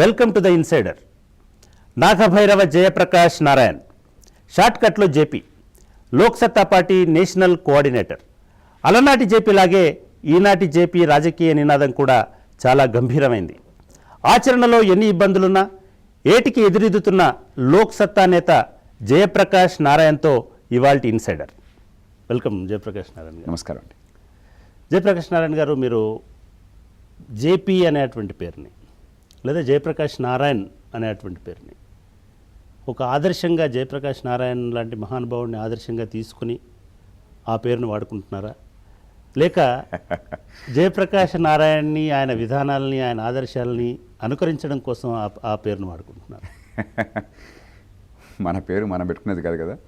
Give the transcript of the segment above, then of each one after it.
Welcome to the insider. Nagabhairava Jayaprakash Narayan, షార్ట్కట్లో JP, Loksatta party national coordinator. అలనాటి JP లాగే ఈనాటి జేపీ రాజకీయ నినాదం కూడా చాలా గంభీరమైంది. ఆచరణలో ఎన్ని ఇబ్బందులున్నా ఏటికి ఎదురెదుతున్న లోక్సత్తా నేత జయప్రకాష్ నారాయణ్తో ఇవాల్టి ఇన్సైడర్. వెల్కమ్ జయప్రకాష్ నారాయణ్ గారు. నమస్కారం అండి. జయప్రకాష్ నారాయణ గారు, మీరు జేపీ అనేటువంటి పేరుని లేదా జయప్రకాష్ నారాయణ్ అనేటువంటి పేరుని ఒక ఆదర్శంగా, జయప్రకాష్ నారాయణ్ లాంటి మహానుభావుడిని ఆదర్శంగా తీసుకుని ఆ పేరును వాడుకుంటున్నారా, లేక జయప్రకాష్ నారాయణని, ఆయన విధానాలని, ఆయన ఆదర్శాలని అనుకరించడం కోసం ఆ పేరును వాడుకుంటున్నారా? మన పేరు మనం పెట్టుకునేది కాదు కదా.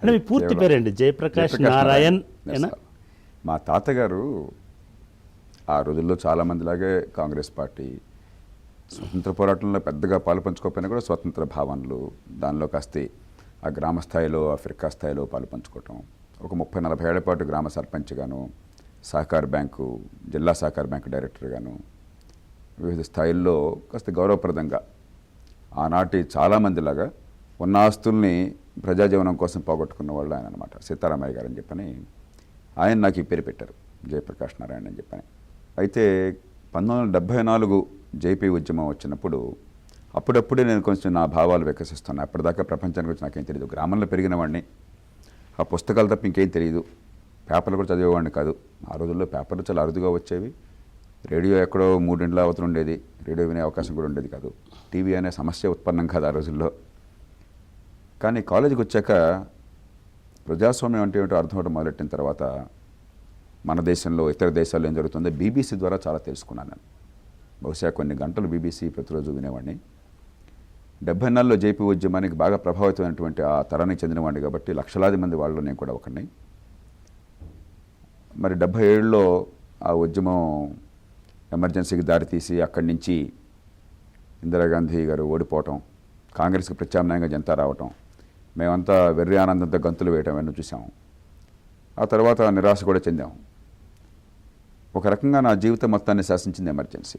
అంటే మీ పూర్తి పేరేంటి? జయప్రకాష్ నారాయణ్. మా తాతగారు ఆ రోజుల్లో చాలామందిలాగే కాంగ్రెస్ పార్టీ స్వతంత్ర పోరాటంలో పెద్దగా పాలు పంచుకోకపోయినా కూడా స్వతంత్ర భావనలు, దానిలో కాస్త ఆ గ్రామ స్థాయిలో, ఆఫ్రికా స్థాయిలో పాలు పంచుకోవటం, ఒక 30-40 ఏళ్ల పాటు గ్రామ సర్పంచ్గాను, సహకార బ్యాంకు, జిల్లా సహకార బ్యాంకు డైరెక్టర్గాను వివిధ స్థాయిల్లో కాస్త గౌరవప్రదంగా ఆనాటి చాలామందిలాగా ఉన్న ఆస్తుల్ని ప్రజాజీవనం కోసం పోగొట్టుకున్న వాళ్ళు ఆయన అనమాట. సీతారామయ్య గారు అని చెప్పని ఆయన నాకు ఈ పేరు పెట్టారు, జయప్రకాష్ నారాయణ అని చెప్పని. అయితే 1974 జేపీ ఉద్యమం వచ్చినప్పుడు అప్పుడప్పుడే నేను కొంచెం నా భావాలు వికసిస్తున్నాను. అప్పటిదాకా ప్రపంచానికి గురించి నాకేం తెలియదు. గ్రామంలో పెరిగిన వాడిని, ఆ పుస్తకాలు తప్ప ఇంకేం తెలియదు. పేపర్లు కూడా చదివేవాడిని కాదు. ఆ రోజుల్లో పేపర్లు చాలా అరుదుగా వచ్చేవి. రేడియో ఎక్కడో 3 ఇండ్ల అవతల ఉండేది. రేడియో వినే అవకాశం కూడా ఉండేది కాదు. టీవీ అనే సమస్య ఉత్పన్నం కాదు ఆ రోజుల్లో. కానీ కాలేజీకి వచ్చాక ప్రజాస్వామ్యం అంటే ఏమిటో అర్థం అవడం మొదలెట్టిన తర్వాత మన దేశంలో, ఇతర దేశాల్లో ఏం జరుగుతుందో బీబీసీ ద్వారా చాలా తెలుసుకున్నాను నేను. బహుశా కొన్ని గంటలు బీబీసీ ప్రతిరోజు వినేవాడిని. 74లో జేపీ ఉద్యమానికి బాగా ప్రభావితమైనటువంటి ఆ తరానికి చెందినవాడిని కాబట్టి లక్షలాది మంది వాళ్ళు నేను కూడా ఒకడిని. మరి 77లో ఆ ఉద్యమం ఎమర్జెన్సీకి దారితీసి అక్కడి నుంచి ఇందిరాగాంధీ గారు ఓడిపోవటం, కాంగ్రెస్కి ప్రత్యామ్నాయంగా జనతా రావటం, మేమంతా వెర్రి ఆనందంతో గంతులు వేయటం అన్నీ చూసాం. ఆ తర్వాత నిరాశ కూడా చెందాం. ఒక రకంగా నా జీవితం మొత్తాన్ని శాసించింది ఎమర్జెన్సీ.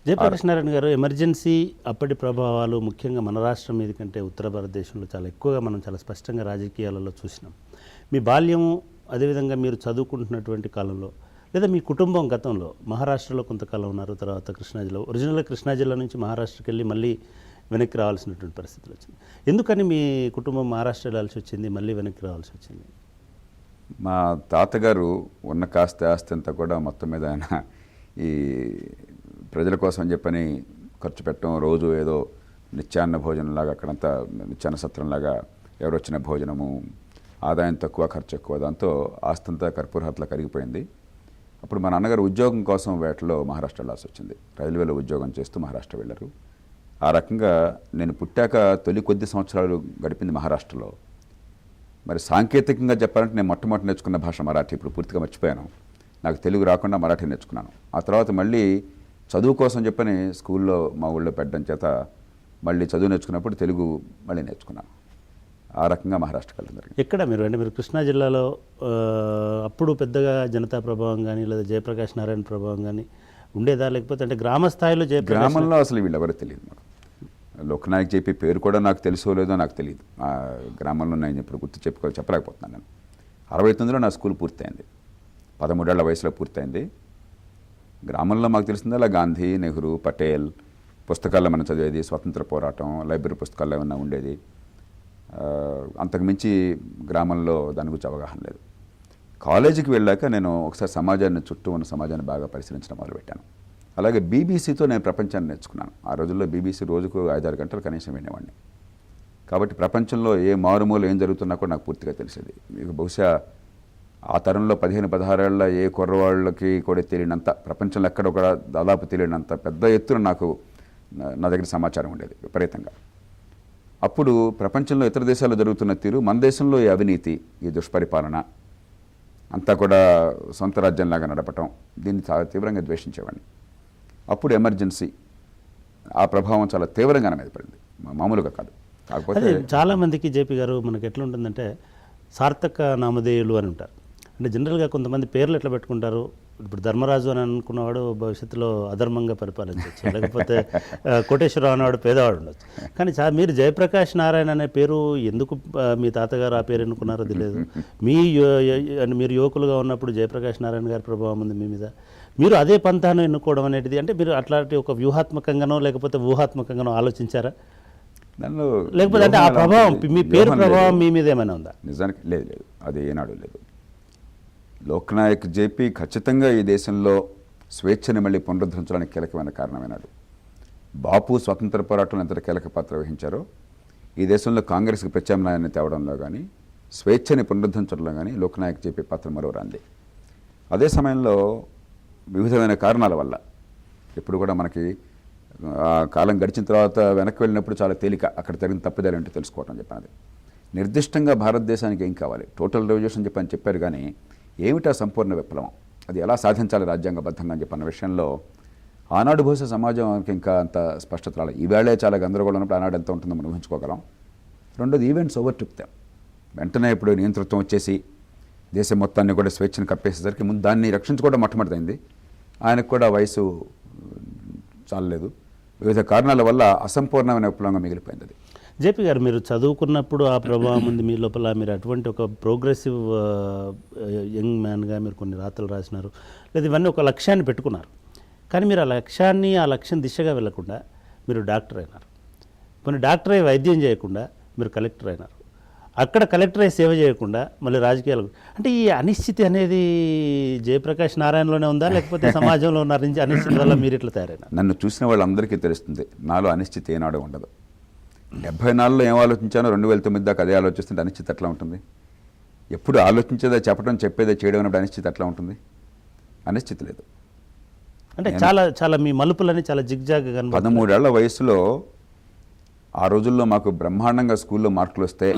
జయప్రకాష్ నారాయణ గారు, ఎమర్జెన్సీ అప్పటి ప్రభావాలు ముఖ్యంగా మన రాష్ట్రం మీద కంటే ఉత్తర భారతదేశంలో చాలా ఎక్కువగా మనం చాలా స్పష్టంగా రాజకీయాలలో చూసినాం. మీ బాల్యము, అదేవిధంగా మీరు చదువుకుంటున్నటువంటి కాలంలో, లేదా మీ కుటుంబం గతంలో మహారాష్ట్రలో కొంతకాలం ఉన్నారు, తర్వాత కృష్ణా జిల్లా, ఒరిజినల్గా కృష్ణా జిల్లా నుంచి మహారాష్ట్రకి వెళ్ళి మళ్ళీ వెనక్కి రావాల్సినటువంటి పరిస్థితులు వచ్చింది. ఎందుకని మీ కుటుంబం మహారాష్ట్ర వెళ్ళాల్సి వచ్చింది, మళ్ళీ వెనక్కి రావాల్సి వచ్చింది? మా తాతగారు ఉన్న కాస్త ఆస్తి అంతా కూడా మొత్తం మీద ఆయన ఈ ప్రజల కోసం అని చెప్పని ఖర్చు పెట్టడం, రోజు ఏదో నిత్యాన్న భోజనంలాగా, అక్కడంతా నిత్యాన్న సత్రంలాగా ఎవరు వచ్చిన భోజనము, ఆదాయం తక్కువ ఖర్చు ఎక్కువ, దాంతో ఆస్తి అంతా కర్పూరహత్లా కరిగిపోయింది. అప్పుడు మా నాన్నగారు ఉద్యోగం కోసం వేటలో మహారాష్ట్ర వెళ్ళాల్సి వచ్చింది. రైల్వేలో ఉద్యోగం చేస్తూ మహారాష్ట్ర వెళ్ళారు. ఆ రకంగా నేను పుట్టాక తొలి కొద్ది సంవత్సరాలు గడిపింది మహారాష్ట్రలో. మరి సాంకేతికంగా చెప్పాలంటే నేను మొట్టమొదటి నేర్చుకున్న భాష మరాఠీ. ఇప్పుడు పూర్తిగా మర్చిపోయాను. నాకు తెలుగు రాకుండా మరాఠీ నేర్చుకున్నాను. ఆ తర్వాత మళ్ళీ చదువు కోసం చెప్పని స్కూల్లో మా ఊళ్ళో పెట్టడం చేత మళ్ళీ చదువు నేర్చుకున్నప్పుడు తెలుగు మళ్ళీ నేర్చుకున్నాను. ఆ రకంగా మహారాష్ట్రకి వెళ్ళడం జరిగింది. ఎక్కడ మీరు, అంటే మీరు కృష్ణా జిల్లాలో అప్పుడు పెద్దగా జనతా ప్రభావం కానీ లేదా జయప్రకాష్ నారాయణ ప్రభావం కానీ ఉండేదా, లేకపోతే అంటే గ్రామ స్థాయిలో గ్రామంలో అసలు వీళ్ళెవరో తెలియదు మాకు. లోక్నాయక్ జేపీ పేరు కూడా నాకు తెలుసో లేదో నాకు తెలియదు. ఆ గ్రామంలో నేను ఇప్పుడు గుర్తు చెప్పలేకపోతున్నాను. నేను 69లో నా స్కూల్ పూర్తయింది. 13 ఏళ్ల వయసులో పూర్తయింది. గ్రామంలో మాకు తెలిసింది అలా గాంధీ, నెహ్రూ, పటేల్ పుస్తకాల్లో మనం చదివేది, స్వతంత్ర పోరాటం, లైబ్రరీ పుస్తకాల్లో ఏమన్నా ఉండేది. అంతకుమించి గ్రామంలో దాని గురించి అవగాహన లేదు. కాలేజీకి వెళ్ళాక నేను ఒకసారి సమాజాన్ని, చుట్టూ ఉన్న సమాజాన్ని బాగా పరిశీలించడం మొదలుపెట్టాను. అలాగే బీబీసీతో నేను ప్రపంచాన్ని నేర్చుకున్నాను. ఆ రోజుల్లో బీబీసీ రోజుకు 5-6 గంటలు కనీసం వినేవాడిని. కాబట్టి ప్రపంచంలో ఏ మారుమూల ఏం జరుగుతున్నా కూడా నాకు పూర్తిగా తెలిసేది. మీకు బహుశా ఆ తరంలో 15-16 ఏళ్ల ఏ కుర్రవాళ్ళకి కూడా తెలియనంత, ప్రపంచంలో ఎక్కడ కూడా దాదాపు తెలియనంత పెద్ద ఎత్తున నా దగ్గర సమాచారం ఉండేది విపరీతంగా. అప్పుడు ప్రపంచంలో ఇతర దేశాల్లో జరుగుతున్న తీరు, మన దేశంలో ఈ అవినీతి, ఈ దుష్పరిపాలన అంతా కూడా సొంత రాజ్యంలాగా నడపటం, దీన్ని చాలా తీవ్రంగా ద్వేషించేవాడిని. అప్పుడు ఎమర్జెన్సీ ఆ ప్రభావం చాలా తీవ్రంగా నా మీద పడింది, మామూలుగా కాదు. కాకపోతే చాలామందికి జేపీ గారు మనకి ఎట్లా ఉంటుందంటే సార్థక నామధేయులు అని ఉంటారు. అంటే జనరల్గా కొంతమంది పేర్లు ఎట్లా పెట్టుకుంటారు, ఇప్పుడు ధర్మరాజు అని అనుకున్నవాడు భవిష్యత్తులో అధర్మంగా పరిపాలించవచ్చు, లేకపోతే కోటేశ్వరరావు అనేవాడు పేదవాడు ఉండొచ్చు. కానీ మీరు జయప్రకాష్ నారాయణ అనే పేరు ఎందుకు మీ తాతగారు ఆ పేరు ఎన్నుకున్నారో తెలియదు. మీరు యువకులుగా ఉన్నప్పుడు జయప్రకాష్ నారాయణ గారి ప్రభావం ఉంది మీ మీద. మీరు అదే పంతాను ఎన్నుకోవడం అనేది అంటే మీరు అట్లాంటి ఒక వ్యూహాత్మకంగానో లేకపోతే ఊహాత్మకంగానో ఆలోచించారా? నన్ను లేకపోతే అంటే ఆ ప్రభావం మీ పేరు ప్రభావం మీ మీద ఏమైనా ఉందా? నిజానికి లేదు, అది ఏనాడు లేదు. లోక్నాయక్ జేపీ ఖచ్చితంగా ఈ దేశంలో స్వేచ్ఛని మళ్ళీ పునరుద్ధరించడానికి కీలకమైన కారణమైనాడు. బాపు స్వతంత్ర పోరాటంలో ఎంత కీలక పాత్ర వహించారో ఈ దేశంలో కాంగ్రెస్కి ప్రత్యామ్నాయాన్ని తేవడంలో కానీ స్వేచ్ఛని పునరుద్ధరించడంలో కానీ లోక్నాయక్ జేపీ పాత్ర మరోరాంది. అదే సమయంలో వివిధమైన కారణాల వల్ల ఇప్పుడు కూడా మనకి కాలం గడిచిన తర్వాత వెనక్కి వెళ్ళినప్పుడు చాలా తేలిక అక్కడ జరిగిన తప్పిదాలు ఏంటో తెలుసుకోవటం చెప్పినది. నిర్దిష్టంగా భారతదేశానికి ఏం కావాలి, టోటల్ రెవల్యూషన్ చెప్పారు కానీ ఏమిటా సంపూర్ణ విప్లవం, అది ఎలా సాధించాలి రాజ్యాంగబద్ధంగా అని చెప్పన్న విషయంలో ఆనాడు బహుశా సమాజంకి ఇంకా అంత స్పష్టత రాలేదు. ఈవేళే చాలా గందరగోళం ఉన్నప్పుడు ఆనాడు ఎంత ఉంటుందో మనం ఊహించుకోగలం. రెండోది ఈవెంట్స్ ఓవర్టుక్తాం. వెంటనే ఇప్పుడు నియంతృత్వం వచ్చేసి దేశం మొత్తాన్ని కూడా స్వేచ్ఛను కప్పేసేసరికి ముందు దాన్ని రక్షించుకోవడం మొట్టమొదటిదైంది. ఆయనకు కూడా వయసు చాలలేదు, వివిధ కారణాల వల్ల అసంపూర్ణమైన విప్లవంగా మిగిలిపోయింది అది. జేపీ గారు, మీరు చదువుకున్నప్పుడు ఆ ప్రభావం ఉంది మీ లోపల. మీరు అటువంటి ఒక ప్రోగ్రెసివ్ యంగ్ మ్యాన్గా మీరు కొన్ని రాతలు రాసినారు, లేదా ఇవన్నీ ఒక లక్ష్యాన్ని పెట్టుకున్నారు. కానీ మీరు ఆ లక్ష్యం దిశగా వెళ్లకుండా మీరు డాక్టర్ అయినారు. కొన్ని డాక్టర్ అయి వైద్యం చేయకుండా మీరు కలెక్టర్ అయినారు. అక్కడ కలెక్టర్ అయి సేవ చేయకుండా మళ్ళీ రాజకీయాలు. అంటే ఈ అనిశ్చితి అనేది జయప్రకాష్ నారాయణలోనే ఉందా, లేకపోతే సమాజంలో ఉన్న అనిశ్చితి వల్ల మీరు ఇట్లా తయారైనా? నన్ను చూసిన వాళ్ళందరికీ తెలుస్తుంది నాలో అనిశ్చితి ఏనాడు ఉండదు. 74లో ఏం ఆలోచించానో 2009 దాకా అదే ఆలోచిస్తుంటే అనిశ్చితి ఎట్లా ఉంటుంది? ఎప్పుడు ఆలోచించేదే చెప్పడం, చెప్పేదే చేయడం అన్నప్పుడు అనిశ్చితి ఎట్లా ఉంటుంది? అనిశ్చితి లేదు. అంటే చాలా మీ మలుపులని చాలా జిగ్జాగ్గా 13 ఏళ్ల వయసులో ఆ రోజుల్లో మాకు బ్రహ్మాండంగా స్కూల్లో మార్కులు వస్తే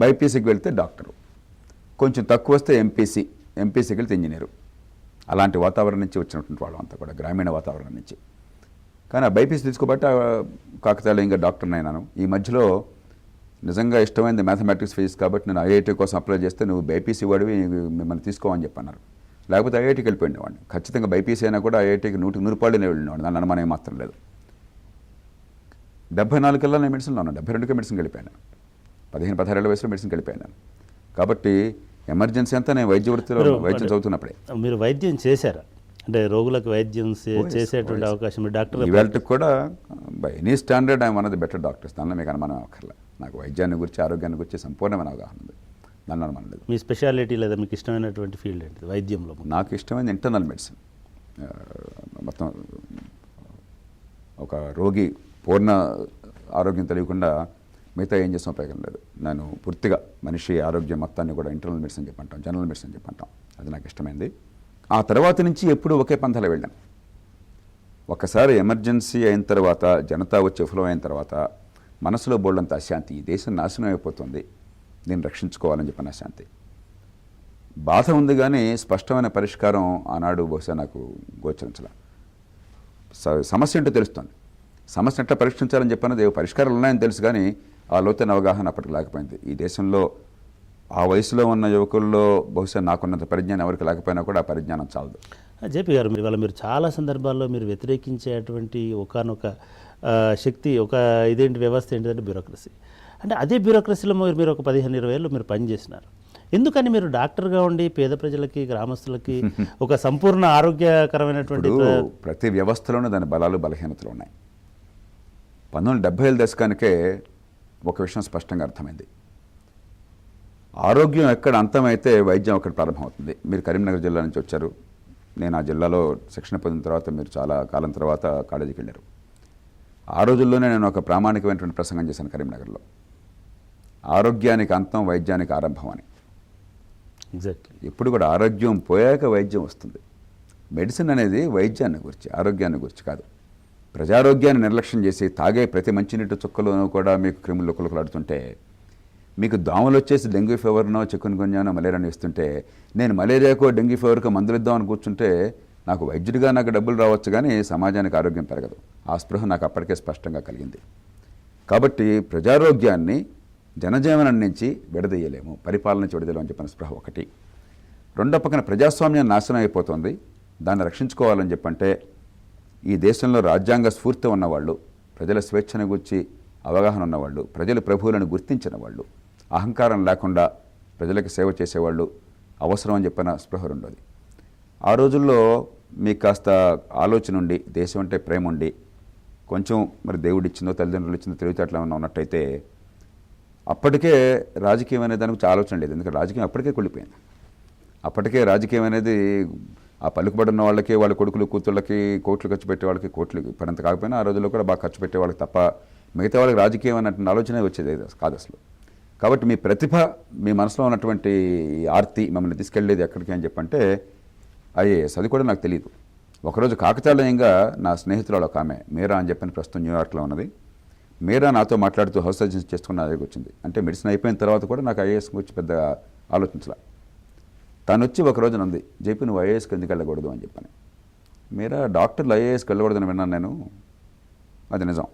బైపీసీకి వెళ్తే డాక్టరు, కొంచెం తక్కువ వస్తే ఎంపీసీకి వెళ్తే ఇంజనీరు. అలాంటి వాతావరణం నుంచి వచ్చినటువంటి వాళ్ళం అంతా కూడా, గ్రామీణ వాతావరణం నుంచి. కానీ ఆ బైపీసీ తీసుకోబట్టి కాకతాళీయంగా ఇంకా డాక్టర్ని అయినాను. ఈ మధ్యలో నిజంగా ఇష్టమైంది మ్యాథమెటిక్స్ ఫిజిక్స్ కాబట్టి నేను ఐఐటీ కోసం అప్లై చేస్తే నువ్వు బైపీసీ వాడివి, మిమ్మల్ని తీసుకోమని చెప్పన్నారు. లేకపోతే ఐఐటీకి వెళ్ళిపోయిండేవాడిని. ఖచ్చితంగా బైపీసీ అయినా కూడా ఐఐటీకి 100 రూపాయలనే వెళ్ళినవాడు, దాని అనుమానం మాత్రం లేదు. 74 కల్లా నేను మెడిసిన్లో ఉన్నాను, 72కే మెడిసిన్కి వెళ్ళిపోయాను. 15-16 ఏళ్ళ వయసులో మెడిసిన్కి వెళ్ళిపోయాను. కాబట్టి ఎమర్జెన్సీ అంతా నేను వైద్యం చదువుతున్నప్పుడే. మీరు వైద్యం చేశారా? అంటే రోగులకు వైద్యం చేసేటువంటి అవకాశం డాక్టర్ ఇవాళకి కూడా by any standard I'm one of the better doctors. దానిలో మీకు అనుమానం అక్కర్లే. నాకు వైద్యాన్ని గురించి, ఆరోగ్యాన్ని గురించి సంపూర్ణమైన అవగాహన ఉంది, దాని అనుమానం లేదు. మీ స్పెషాలిటీ లేదా మీకు ఇష్టమైనటువంటి ఫీల్డ్ ఏంటి వైద్యంలో? నాకు ఇష్టమైనది ఇంటర్నల్ మెడిసిన్. మొత్తం ఒక రోగి పూర్ణ ఆరోగ్యం తెలియకుండా మిగతా ఏం చేసిన ఉపయోగం లేదు. నేను పూర్తిగా మనిషి ఆరోగ్యం మొత్తాన్ని కూడా ఇంటర్నల్ మెడిసిన్ చెప్పంటాం, జనరల్ మెడిసిన్ చెప్పంటాం. అది నాకు ఇష్టమైంది. ఆ తర్వాత నుంచి ఎప్పుడు ఒకే పంథాలో వెళ్ళాను. ఒకసారి ఎమర్జెన్సీ అయిన తర్వాత, జనతా వచ్చి విఫలం అయిన తర్వాత మనసులో బోళ్ళంత అశాంతి, ఈ దేశం నాశనం అయిపోతుంది, నేను రక్షించుకోవాలని చెప్పిన అశాంతి. బాధ ఉంది కానీ స్పష్టమైన పరిష్కారం ఆనాడు బహుశా నాకు గోచరించాల. సమస్య ఏంటో తెలుస్తుంది, సమస్య ఎట్లా పరిష్కరించాలని చెప్పినది పరిష్కారాలు ఉన్నాయని తెలుసు కానీ ఆ లోతైన అవగాహన అప్పటికి లేకపోయింది. ఈ దేశంలో ఆ వయసులో ఉన్న యువకుల్లో బహుశా నాకున్నంత పరిజ్ఞానం ఎవరికి లేకపోయినా కూడా ఆ పరిజ్ఞానం చాలదు. జేపీ గారు, మీరు చాలా సందర్భాల్లో మీరు వ్యతిరేకించేటువంటి ఒకానొక శక్తి, ఒక ఇదేంటి వ్యవస్థ ఏంటిదంటే బ్యూరోక్రసీ. అంటే అదే బ్యూరోక్రసీలో మీరు ఒక 15-20 ఏళ్ళు మీరు పనిచేసినారు. ఎందుకని మీరు డాక్టర్గా ఉండి పేద ప్రజలకి, గ్రామస్తులకి ఒక సంపూర్ణ ఆరోగ్యకరమైనటువంటి ప్రతి వ్యవస్థలోనే దాని బలాలు బలహీనతలు ఉన్నాయి. 1970 దశకానికే ఒక విషయం స్పష్టంగా అర్థమైంది. ఆరోగ్యం ఎక్కడ అంతమైతే వైద్యం అక్కడ ప్రారంభమవుతుంది. మీరు కరీంనగర్ జిల్లా నుంచి వచ్చారు, నేను ఆ జిల్లాలో శిక్షణ పొందిన తర్వాత మీరు చాలా కాలం తర్వాత కాలేజీకి వెళ్ళారు. ఆ రోజుల్లోనే నేను ఒక ప్రామాణికమైనటువంటి ప్రసంగం చేశాను కరీంనగర్లో, ఆరోగ్యానికి అంతం, వైద్యానికి ఆరంభం అని. ఎగ్జాక్ట్లీ. ఇప్పుడు కూడా ఆరోగ్యం పోయాక వైద్యం వస్తుంది. మెడిసిన్ అనేది వైద్యాన్ని గురించి, ఆరోగ్యాన్ని గురించి కాదు. ప్రజారోగ్యాన్ని నిర్లక్ష్యం చేసి తాగే ప్రతి మంచినీటి చుక్కలోనూ కూడా మీకు క్రిములు కులకలాడుతుంటే, మీకు దోమలు వచ్చేసి డెంగ్యూ ఫీవర్నో, చికెన్ గున్యానో, మలేరియానో ఇస్తుంటే, నేను మలేరియాకో డెంగ్యూ ఫీవర్కో మందులు ఇద్దామని కూర్చుంటే నాకు వైద్యుడిగా నాకు డబ్బులు రావచ్చు కానీ సమాజానికి ఆరోగ్యం పెరగదు. ఆ స్పృహ నాకు అప్పటికే స్పష్టంగా కలిగింది. కాబట్టి ప్రజారోగ్యాన్ని జనజీవనం నుంచి విడదీయలేము, పరిపాలన నుంచి విడదీయలేము అని చెప్పిన స్పృహ ఒకటి. రెండో పక్కన ప్రజాస్వామ్యం నాశనం అయిపోతుంది. దాన్ని రక్షించుకోవాలని చెప్పంటే ఈ దేశంలో రాజ్యాంగ స్ఫూర్తి ఉన్నవాళ్ళు, ప్రజల స్వేచ్ఛను గురించి అవగాహన ఉన్నవాళ్ళు, ప్రజల ప్రభువులను గుర్తించిన వాళ్ళు, అహంకారం లేకుండా ప్రజలకు సేవ చేసేవాళ్ళు అవసరం అని చెప్పిన స్పృహ ఉండదు. ఆ రోజుల్లో మీకు కాస్త ఆలోచన ఉండి, దేశం అంటే ప్రేమ ఉండి, కొంచెం మరి దేవుడు ఇచ్చిందో తల్లిదండ్రులు ఇచ్చిందో తెలివితేటలు ఏమైనా ఉన్నట్టయితే అప్పటికే రాజకీయం అనే దాని గురించి ఆలోచన లేదు. ఎందుకంటే రాజకీయం అప్పటికే కుళ్ళిపోయింది. అప్పటికే రాజకీయం అనేది ఆ పలుకుబడి ఉన్న వాళ్ళకి, వాళ్ళ కొడుకులు కూతుళ్ళకి కోట్లు ఖర్చు పెట్టే వాళ్ళకి, కోట్లు ఇప్పుడంత కాకపోయినా ఆ రోజుల్లో కూడా బాగా ఖర్చు పెట్టే వాళ్ళకి తప్ప మిగతా వాళ్ళకి రాజకీయం అన్నటువంటి ఆలోచనే వచ్చేది కాదు అసలు. కాబట్టి మీ ప్రతిభ, మీ మనసులో ఉన్నటువంటి ఆర్తి మిమ్మల్ని తీసుకెళ్లేది ఎక్కడికి అని చెప్పంటే ఐఏఎస్. అది కూడా నాకు తెలియదు. ఒకరోజు కాకతాళీయంగా నా స్నేహితురాలు ఒక ఆమె మీరా అని చెప్పని ప్రస్తుతం న్యూయార్క్లో ఉన్నది. మీరా నాతో మాట్లాడుతూ హౌస్ సర్జన్ చేసుకున్న నా దగ్గరికి వచ్చింది. అంటే మెడిసిన్ అయిపోయిన తర్వాత కూడా నాకు ఐఏఎస్ గురించి పెద్ద ఆలోచించలే. తను వచ్చి ఒక రోజున ఉంది, జేపీ నువ్వు ఐఏఎస్కి ఎందుకు వెళ్ళకూడదు అని చెప్పని. మీరా డాక్టర్లు ఐఏఎస్కి వెళ్ళకూడదని విన్నాను నేను. అది నిజం.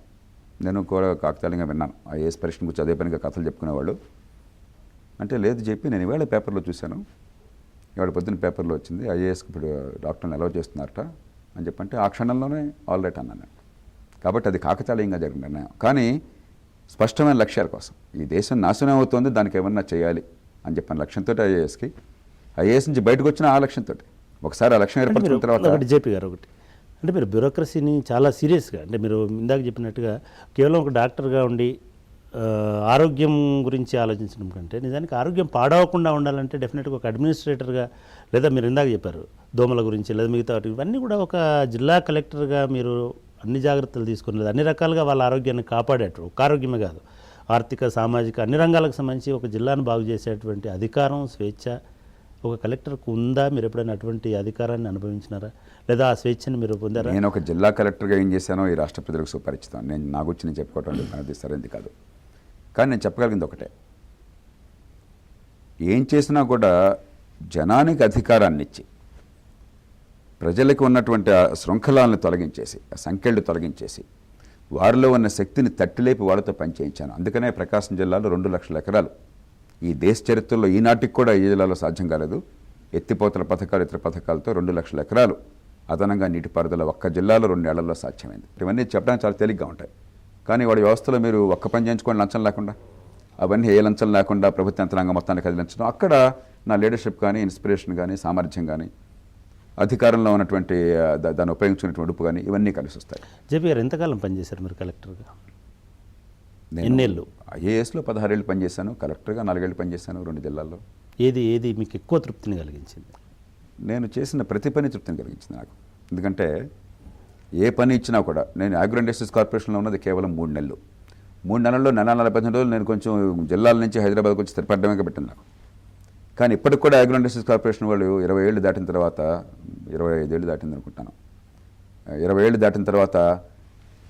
నేను కూడా కాకతాళీయంగా విన్నాను. ఐఏఎస్ పరీక్ష గురించి అదే పనిగా కథలు చెప్పుకునేవాళ్ళు. అంటే లేదు జేపీ, నేను ఇవాళ పేపర్లో చూశాను, ఇవాళ పొద్దున్న పేపర్లో వచ్చింది ఐఏఎస్కి ఇప్పుడు డాక్టర్ని అలౌ చేస్తున్నారట అని చెప్పంటే ఆ క్షణంలోనే ఆల్ రైట్ అన్నాను నేను. కాబట్టి అది కాకతాళీయంగా జరిగిన నిర్ణయం. కానీ స్పష్టమైన లక్ష్యాల కోసం ఈ దేశం నాశనం అవుతోంది, దానికి ఏమన్నా చేయాలి అని చెప్పిన లక్ష్యంతో ఐఏఎస్ నుంచి బయటకు వచ్చిన ఆ లక్ష్యంతో ఒకసారి ఆ లక్ష్యం ఏర్పడుతున్న తర్వాత ఒకటి జేపీ గారు ఒకటి అంటే మీరు బ్యూరోక్రసీని చాలా సీరియస్గా, అంటే మీరు ఇందాక చెప్పినట్టుగా కేవలం ఒక డాక్టర్గా ఉండి ఆరోగ్యం గురించి ఆలోచించడం కంటే నిజానికి ఆరోగ్యం పాడవకుండా ఉండాలంటే డెఫినెట్గా ఒక అడ్మినిస్ట్రేటర్గా, లేదా మీరు ఇందాక చెప్పారు దోమల గురించి, లేదా మిగతా ఇవన్నీ కూడా ఒక జిల్లా కలెక్టర్గా మీరు అన్ని జాగ్రత్తలు తీసుకుని, లేదా అన్ని రకాలుగా వాళ్ళ ఆరోగ్యాన్ని కాపాడేటప్పుడు ఒక ఆరోగ్యమే కాదు, ఆర్థిక సామాజిక అన్ని రంగాలకు సంబంధించి ఒక జిల్లాను బాగు చేసేటువంటి అధికారం, స్వేచ్ఛ ఒక కలెక్టర్కు ఉందా? మీరు ఎప్పుడైనా అటువంటి అధికారాన్ని అనుభవించినారా, లేదా ఆ స్వేచ్ఛను మీరు పొందారా? నేను ఒక జిల్లా కలెక్టర్గా ఏం చేశానో ఈ రాష్ట్ర ప్రజలకు సుపరిచితం. నేను నా గురించి నేను చెప్పుకోవటం అనేది సరైనది కాదు. కానీ నేను చెప్పగలిగింది ఒకటే, ఏం చేసినా కూడా జనానికి అధికారాన్ని ఇచ్చి ప్రజలకు ఉన్నటువంటి ఆ శృంఖలాలను తొలగించేసి, ఆ సంఖ్యలు తొలగించేసి వారిలో ఉన్న శక్తిని తట్టిలేపి వాళ్ళతో పనిచేయించాను. అందుకనే ప్రకాశం జిల్లాలో 2 లక్షల ఎకరాలు ఈ దేశ చరిత్రలో ఈనాటికి కూడా ఈ జిల్లాలో సాధ్యం కాలేదు. ఎత్తిపోతల పథకాలు, ఇతర పథకాలతో 2 లక్షల ఎకరాలు అదనంగా నీటిపారుదల ఒక్క జిల్లాలో 2 ఏళ్లలో సాధ్యమైంది. ఇవన్నీ చెప్పడానికి చాలా తేలిగ్గా ఉంటాయి. కానీ వాడి వ్యవస్థలో మీరు ఒక్క పని చేయించుకోండి లంచం లేకుండా, అవన్నీ ఏ లంచం లేకుండా ప్రభుత్వ యంత్రాంగం మొత్తాన్ని కదిలించడం, అక్కడ నా లీడర్షిప్ కానీ, ఇన్స్పిరేషన్ కానీ, సామర్థ్యం కానీ, అధికారంలో ఉన్నటువంటి దాన్ని ఉపయోగించుకునేటువంటి ఉడుపు కానీ ఇవన్నీ కలిసి వస్తాయి. జేపీ గారు ఎంతకాలం పనిచేశారు మీరు కలెక్టర్గా? ఎన్నేళ్ళు? ఐఏఎస్లో 16 ఏళ్ళు పనిచేశాను, కలెక్టర్గా 4 ఏళ్ళు పనిచేశాను 2 జిల్లాల్లో. ఏది మీకు ఎక్కువ తృప్తిని కలిగించింది? నేను చేసిన ప్రతి పని తృప్తిని కలిగించింది నాకు. ఎందుకంటే ఏ పని ఇచ్చినా కూడా, నేను అగ్రో ఇండస్ట్రీస్ కార్పొరేషన్లో ఉన్నది కేవలం 3 నెలలు. 3 నెలల్లో 45 రోజులు నేను కొంచెం జిల్లాల నుంచి హైదరాబాద్కి వచ్చి స్థిరపడమే పెట్టింది నాకు. కానీ ఇప్పటికి కూడా అగ్రో ఇండస్ట్రీస్ కార్పొరేషన్ వాళ్ళు 20 ఏళ్ళు దాటిన తర్వాత, 25 ఏళ్ళు దాటింది అనుకుంటాను, 20 ఏళ్ళు దాటిన తర్వాత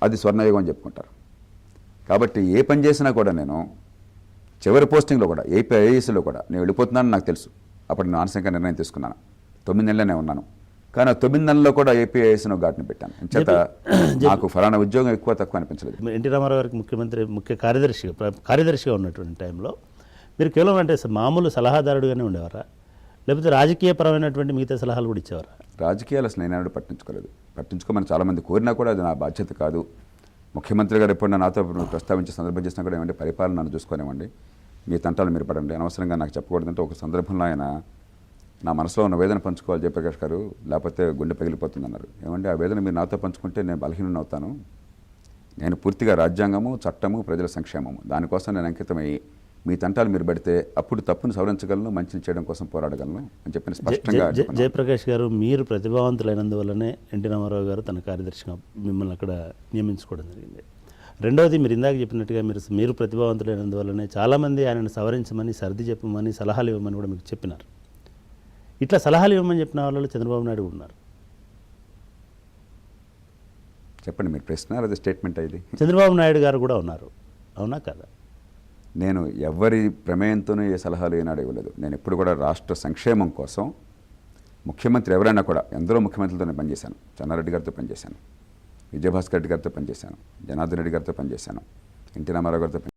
అది స్వర్ణయుగం అని చెప్పుకుంటారు. కాబట్టి ఏ పని చేసినా కూడా నేను చివరి పోస్టింగ్లో కూడా ఏపీఐఏఎస్లో కూడా నేను వెళ్ళిపోతున్నానని నాకు తెలుసు. అప్పుడు నేను మానసిక నిర్ణయం తీసుకున్నాను. 9 నెలలనే ఉన్నాను. కానీ ఆ 9 నెలల్లో కూడా ఏపీఐఏఎస్ను ఘాటుని పెట్టాను. చేత నాకు ఫలానా ఉద్యోగం ఎక్కువ తక్కువ అనిపించలేదు. ఎన్టీ రామారావు గారికి ముఖ్య కార్యదర్శిగా ఉన్నటువంటి టైంలో మీరు కేవలం అంటే మామూలు సలహాదారుడుగానే ఉండేవారా, లేకపోతే రాజకీయపరమైనటువంటి మిగతా సలహాలు కూడా ఇచ్చేవారా? రాజకీయాలు అసలు నేను పట్టించుకోలేదు. పట్టించుకోమని చాలామంది కోరినా కూడా అది నా బాధ్యత కాదు. ముఖ్యమంత్రి గారు ఎప్పుడైనా నాతో ప్రస్తావించే సందర్భం చేసినా కూడా ఏమంటే పరిపాలన నన్ను చూసుకోనివ్వండి, మీ తంటాలు మీరు పడండి, అనవసరంగా నాకు చెప్పకూడదంటే ఒక సందర్భంలో ఆయన నా మనసులో ఉన్న వేదన పంచుకోవాలి జయప్రకాష్ గారు, లేకపోతే గుండె పగిలిపోతుంది అన్నారు. ఏమంటే ఆ వేదన మీరు నాతో పంచుకుంటే నేను బలహీనం అవుతాను. నేను పూర్తిగా రాజ్యాంగము, చట్టము, ప్రజల సంక్షేమము దానికోసం నేను అంకితమయ్యి మీ తంటాలు మీరు పెడితే అప్పుడు తప్పును సవరించగలను, మంచిని చేయడం కోసం పోరాడగలను అని చెప్పిన స్పష్టంగా. జయప్రకాష్ గారు, మీరు ప్రతిభావంతులైనందువల్లనే ఎన్టీ రామారావు గారు తన కార్యదర్శిగా మిమ్మల్ని అక్కడ నియమించుకోవడం జరిగింది. రెండవది, మీరు ఇందాక చెప్పినట్టుగా మీరు ప్రతిభావంతులైనందువల్లనే చాలామంది ఆయనను సవరించమని, సర్ది చెప్పమని, సలహాలు ఇవ్వమని కూడా మీకు చెప్పినారు. ఇట్లా సలహాలు ఇవ్వమని చెప్పిన వాళ్ళు చంద్రబాబు నాయుడు ఉన్నారు. చెప్పండి, మీరు ప్రశ్న అది స్టేట్మెంట్ అయింది. చంద్రబాబు నాయుడు గారు కూడా ఉన్నారు, అవునా కదా? నేను ఎవరి ప్రమేయంతోనూ ఏ సలహాలు ఏనాడు ఇవ్వలేదు. నేను ఎప్పుడు కూడా రాష్ట్ర సంక్షేమం కోసం ముఖ్యమంత్రి ఎవరైనా కూడా, ఎందరో ముఖ్యమంత్రులతోనే పనిచేశాను. చెన్నారెడ్డి గారితో పనిచేశాను, విజయభాస్కర్ రెడ్డి గారితో పనిచేశాను, జనార్దన్ రెడ్డి గారితో పనిచేశాను, ఎన్టీ రామారావు గారితో